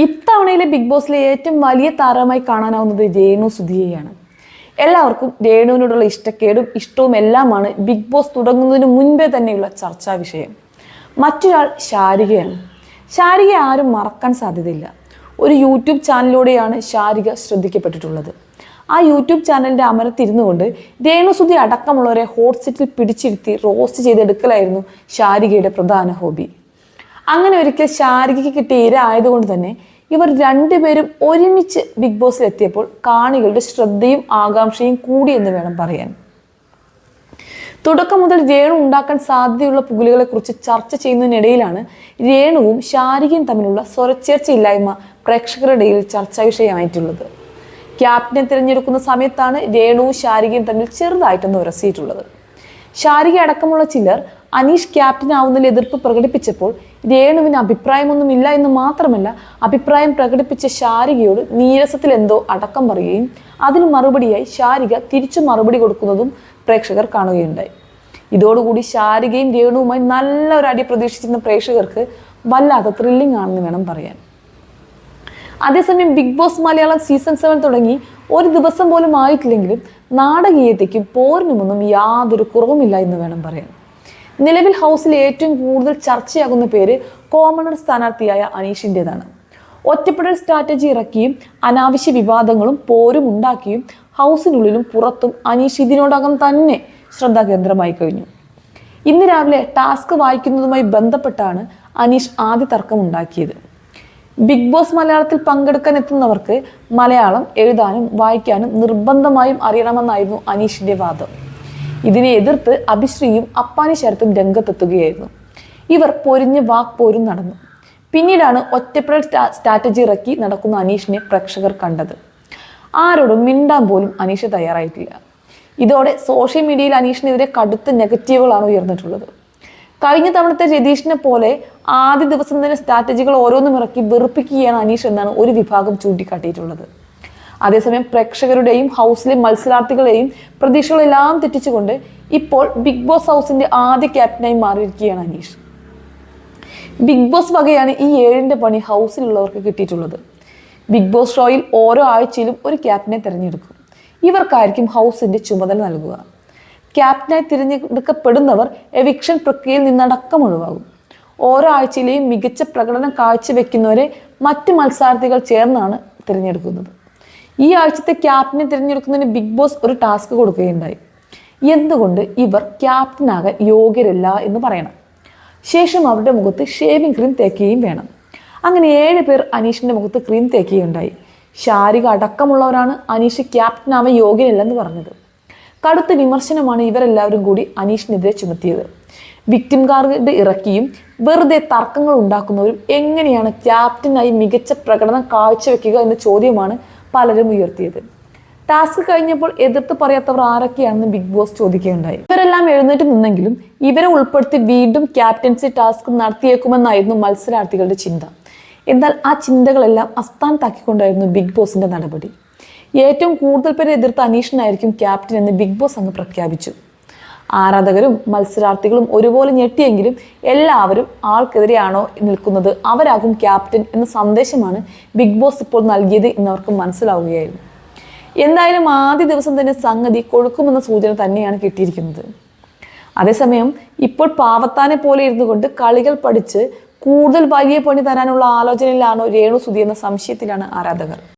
ഇത്തവണയിലെ big ബോസിലെ ഏറ്റവും വലിയ താരമായി കാണാനാവുന്നത് രേണു സുധിയെയാണ്. എല്ലാവർക്കും രേണുവിനോടുള്ള ഇഷ്ടക്കേടും ഇഷ്ടവും എല്ലാമാണ് ബിഗ് ബോസ് തുടങ്ങുന്നതിന് മുൻപേ തന്നെയുള്ള ചർച്ചാ വിഷയം. മറ്റൊരാൾ ശാരികയാണ്. ശാരിക ആരും മറക്കാൻ സാധ്യതയില്ല. ഒരു യൂട്യൂബ് ചാനലിലൂടെയാണ് ശാരിക ശ്രദ്ധിക്കപ്പെട്ടിട്ടുള്ളത്. ആ യൂട്യൂബ് ചാനലിൻ്റെ അമരത്തിരുന്നു കൊണ്ട് രേണുസുധി അടക്കമുള്ളവരെ ഹോട്ട് സീറ്റിൽ പിടിച്ചിരുത്തി റോസ്റ്റ് ചെയ്തെടുക്കലായിരുന്നു ശാരികയുടെ പ്രധാന ഹോബി. അങ്ങനെ ഒരിക്കൽ ശാരികയ്ക്ക് കിട്ടിയ ഇര ആയതുകൊണ്ട് തന്നെ ഇവർ രണ്ടുപേരും ഒരുമിച്ച് ബിഗ് ബോസിൽ എത്തിയപ്പോൾ കാണികളുടെ ശ്രദ്ധയും ആകാംക്ഷയും കൂടിയെന്ന് വേണം പറയാൻ. തുടക്കം മുതൽ രേണു ഉണ്ടാക്കാൻ സാധ്യതയുള്ള പുകിലുകളെ കുറിച്ച് ചർച്ച ചെയ്യുന്നതിനിടയിലാണ് രേണുവും ശാരികയും തമ്മിലുള്ള സ്വരച്ചേർച്ചയില്ലായ്മ പ്രേക്ഷകരുടെ ഇടയിൽ ചർച്ചാ വിഷയമായിട്ടുള്ളത്. ക്യാപ്റ്റനെ തിരഞ്ഞെടുക്കുന്ന സമയത്താണ് രേണുവും ശാരികയും തമ്മിൽ ചെറുതായിട്ടൊന്ന് ഉരസിയിട്ടുള്ളത്. ശാരിക അടക്കമുള്ള ചിലർ അനീഷ് ക്യാപ്റ്റൻ ആവുന്നതിൽ എതിർപ്പ് പ്രകടിപ്പിച്ചപ്പോൾ രേണുവിന് അഭിപ്രായമൊന്നുമില്ല എന്ന് മാത്രമല്ല, അഭിപ്രായം പ്രകടിപ്പിച്ച ശാരികയോട് നീരസത്തിൽ എന്തോ അടക്കം പറയുകയും അതിന് മറുപടിയായി ശാരിക തിരിച്ചു മറുപടി കൊടുക്കുന്നതും പ്രേക്ഷകർ കാണുകയുണ്ടായി. ഇതോടുകൂടി ശാരികയും രേണുവുമായി നല്ല ഒരു അടി പ്രതീക്ഷിച്ചിരുന്ന പ്രേക്ഷകർക്ക് വല്ലാത്ത ത്രില്ലിംഗ് ആണെന്ന് വേണം പറയാൻ. അതേസമയം ബിഗ് ബോസ് മലയാളം സീസൺ 7 തുടങ്ങി ഒരു ദിവസം പോലും ആയിട്ടില്ലെങ്കിലും നാടകീയതയ്ക്കും പോരിനുമൊന്നും യാതൊരു കുറവുമില്ല എന്ന് വേണം പറയാൻ. നിലവിൽ ഹൗസിൽ ഏറ്റവും കൂടുതൽ ചർച്ചയാകുന്ന പേര് കോമണർ സ്ഥാനാർത്ഥിയായ അനീഷിൻ്റെതാണ്. ഒറ്റപ്പെടൽ സ്ട്രാറ്റജി ഇറക്കിയും അനാവശ്യ വിവാദങ്ങളും പോരും ഉണ്ടാക്കിയും ഹൗസിനുള്ളിലും പുറത്തും അനീഷ് ഇതിനോടകം തന്നെ ശ്രദ്ധാകേന്ദ്രമായി കഴിഞ്ഞു. ഇന്ന് രാവിലെ ടാസ്ക് വായിക്കുന്നതുമായി ബന്ധപ്പെട്ടാണ് അനീഷ് ആദ്യ തർക്കം ഉണ്ടാക്കിയത്. ബിഗ് ബോസ് മലയാളത്തിൽ പങ്കെടുക്കാൻ എത്തുന്നവർക്ക് മലയാളം എഴുതാനും വായിക്കാനും നിർബന്ധമായും അറിയണമെന്നായിരുന്നു അനീഷിന്റെ വാദം. ഇതിനെ എതിർത്ത് അഭിശ്രീയും അപ്പാനി ശരത്തും രംഗത്തെത്തുകയായിരുന്നു. ഇവർ പൊരിഞ്ഞ് വാക്പോരും നടന്നു. പിന്നീടാണ് ഒറ്റപ്പെടൽ സ്ട്രാറ്റജി ഇറക്കി നടക്കുന്ന അനീഷിനെ പ്രേക്ഷകർ കണ്ടത്. ആരോടും മിണ്ടാൻ പോലും അനീഷ് തയ്യാറായിട്ടില്ല. ഇതോടെ സോഷ്യൽ മീഡിയയിൽ അനീഷിനെതിരെ കടുത്ത നെഗറ്റീവുകളാണ് ഉയർന്നിട്ടുള്ളത്. കഴിഞ്ഞ തവണത്തെ രതീഷിനെ പോലെ ആദ്യ ദിവസം തന്നെ സ്ട്രാറ്റജികൾ ഓരോന്നും ഇറക്കി വെറുപ്പിക്കുകയാണ് അനീഷ് എന്നാണ് ഒരു വിഭാഗം ചൂണ്ടിക്കാട്ടിയിട്ടുള്ളത്. അതേസമയം പ്രേക്ഷകരുടെയും ഹൗസിലെ മത്സരാർത്ഥികളെയും പ്രതീക്ഷകളെല്ലാം തെറ്റിച്ചുകൊണ്ട് ഇപ്പോൾ ബിഗ് ബോസ് ഹൗസിന്റെ ആദ്യ ക്യാപ്റ്റനായി മാറിയിരിക്കുകയാണ് അനീഷ്. ബിഗ് ബോസ് വകയാണ് ഈ 7ന്റെ പണി ഹൗസിലുള്ളവർക്ക് കിട്ടിയിട്ടുള്ളത്. ബിഗ് ബോസ് ഷോയിൽ ഓരോ ആഴ്ചയിലും ഒരു ക്യാപ്റ്റനെ തിരഞ്ഞെടുക്കും. ഇവർക്കായിരിക്കും ഹൗസിന്റെ ചുമതല നൽകുക. ക്യാപ്റ്റനായി തിരഞ്ഞെടുക്കപ്പെടുന്നവർ എവിക്ഷൻ പ്രക്രിയയിൽ നിന്നടക്കം ഒഴിവാകും. ഓരോ ആഴ്ചയിലെയും മികച്ച പ്രകടനം കാഴ്ചവെക്കുന്നവരെ മറ്റ് മത്സരാർത്ഥികൾ ചേർന്നാണ് തിരഞ്ഞെടുക്കുന്നത്. ഈ ആഴ്ചത്തെ ക്യാപ്റ്റനെ തിരഞ്ഞെടുക്കുന്നതിന് ബിഗ് ബോസ് ഒരു ടാസ്ക് കൊടുക്കുകയുണ്ടായി. എന്തുകൊണ്ട് ഇവർ ക്യാപ്റ്റനാകാൻ യോഗ്യരല്ല എന്ന് പറയണം. ശേഷം അവരുടെ മുഖത്ത് ഷേവിംഗ് ക്രീം തേക്കുകയും വേണം. അങ്ങനെ 7 പേർ അനീഷിന്റെ മുഖത്ത് ക്രീം തേക്കുകയുണ്ടായി. ശാരിക അടക്കമുള്ളവരാണ് അനീഷ് ക്യാപ്റ്റനാവാൻ യോഗ്യനല്ലെന്ന് പറഞ്ഞത്. കടുത്ത വിമർശനമാണ് ഇവരെല്ലാവരും കൂടി അനീഷിനെതിരെ ചുമത്തിയത്. വിക്ടിം കാർഡ് ഇറക്കിയും വെറുതെ തർക്കങ്ങൾ ഉണ്ടാക്കുന്നവരും എങ്ങനെയാണ് ക്യാപ്റ്റനായി മികച്ച പ്രകടനം കാഴ്ചവെക്കുക എന്ന ചോദ്യമാണ് പലരും ഉയർത്തിയത്. ടാസ്ക് കഴിഞ്ഞപ്പോൾ എതിർത്ത് പറയാത്തവർ ആരൊക്കെയാണെന്ന് ബിഗ് ബോസ് ചോദിക്കുകയുണ്ടായി. ഇവരെല്ലാം എഴുന്നേറ്റ് നിന്നെങ്കിലും ഇവരെ ഉൾപ്പെടുത്തി വീണ്ടും ക്യാപ്റ്റൻസി ടാസ്ക് നടത്തിയേക്കുമെന്നായിരുന്നു മത്സരാർത്ഥികളുടെ ചിന്ത. എന്നാൽ ആ ചിന്തകളെല്ലാം അസ്ഥാനത്താക്കിക്കൊണ്ടായിരുന്നു ബിഗ് ബോസിന്റെ നടപടി. ഏറ്റവും കൂടുതൽ പേരെ എതിർത്ത അനീഷിനായിരിക്കും ക്യാപ്റ്റൻ എന്ന് ബിഗ് ബോസ് അങ്ങ് പ്രഖ്യാപിച്ചു. ആരാധകരും മത്സരാർത്ഥികളും ഒരുപോലെ ഞെട്ടിയെങ്കിലും എല്ലാവരും ആൾക്കെതിരെയാണോ നിൽക്കുന്നത്, അവരാകും ക്യാപ്റ്റൻ എന്ന സന്ദേശമാണ് ബിഗ് ബോസ് ഇപ്പോൾ നൽകിയത് എന്നവർക്ക് മനസ്സിലാവുകയായിരുന്നു. എന്തായാലും ആദ്യ ദിവസം തന്നെ സംഗതി കൊഴുക്കുമെന്ന സൂചന തന്നെയാണ് കിട്ടിയിരിക്കുന്നത്. അതേസമയം ഇപ്പോൾ പാവത്താനെ പോലെ ഇരുന്നു കൊണ്ട് കളികൾ പഠിച്ച് കൂടുതൽ വലിയ പണി തരാനുള്ള ആലോചനയിലാണോ രേണു സുധി എന്ന സംശയത്തിലാണ് ആരാധകർ.